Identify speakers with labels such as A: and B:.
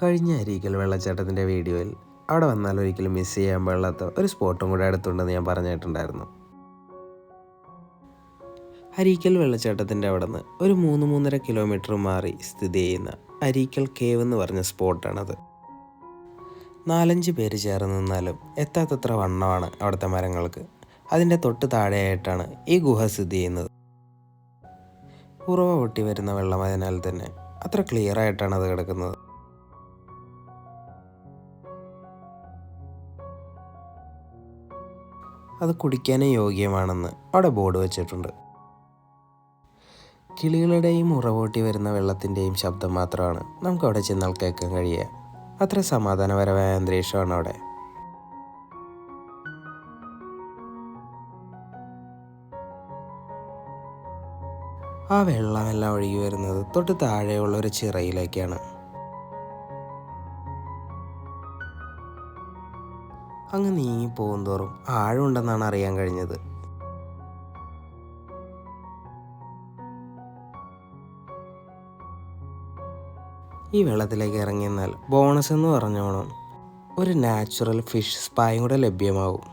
A: കഴിഞ്ഞ അരീക്കൽ വെള്ളച്ചാട്ടത്തിൻ്റെ വീഡിയോയിൽ അവിടെ വന്നാൽ ഒരിക്കലും മിസ് ചെയ്യാൻ പാടില്ലാത്ത ഒരു സ്പോട്ടും കൂടെ അടുത്തുണ്ടെന്ന് ഞാൻ പറഞ്ഞിട്ടുണ്ടായിരുന്നു. അരീക്കൽ വെള്ളച്ചാട്ടത്തിൻ്റെ അവിടെ നിന്ന് ഒരു 3-3.5 കിലോമീറ്റർ മാറി സ്ഥിതി ചെയ്യുന്ന അരീക്കൽ കേവ് എന്ന് പറഞ്ഞ സ്പോട്ടാണത്. 4-5 പേര് ചേർന്ന് നിന്നാലും എത്താത്തത്ര വണ്ണമാണ് അവിടുത്തെ മരങ്ങൾക്ക്. അതിൻ്റെ തൊട്ട് താഴെയായിട്ടാണ് ഈ ഗുഹ സ്ഥിതി ചെയ്യുന്നത്. ഉറവ പൊട്ടി വരുന്ന വെള്ളമായതിനാൽ തന്നെ അത്ര ക്ലിയർ ആയിട്ടാണ് അത് കിടക്കുന്നത്. അത് കുടിക്കാനും യോഗ്യമാണെന്ന് അവിടെ ബോർഡ് വെച്ചിട്ടുണ്ട്. കിളികളുടെയും ഉറവോട്ടി വരുന്ന വെള്ളത്തിൻ്റെയും ശബ്ദം മാത്രമാണ് നമുക്ക് അവിടെ ചെന്നാൽ കേൾക്കാൻ കഴിയുക. അത്ര സമാധാനപരമായ അന്തരീക്ഷമാണ് അവിടെ. ആ വെള്ളമെല്ലാം ഒഴുകി വരുന്നത് തൊട്ട് താഴെയുള്ള ഒരു ചിറയിലേക്കാണ്. അങ്ങ് നീങ്ങി പോകുന്തോറും ആഴമുണ്ടെന്നാണ് അറിയാൻ കഴിഞ്ഞത്. ഈ വെള്ളത്തിലേക്ക് ഇറങ്ങിയെന്നാൽ ബോണസ് എന്ന് പറഞ്ഞോണം ഒരു നാച്ചുറൽ ഫിഷ് സ്പായും കൂടെ ലഭ്യമാവും.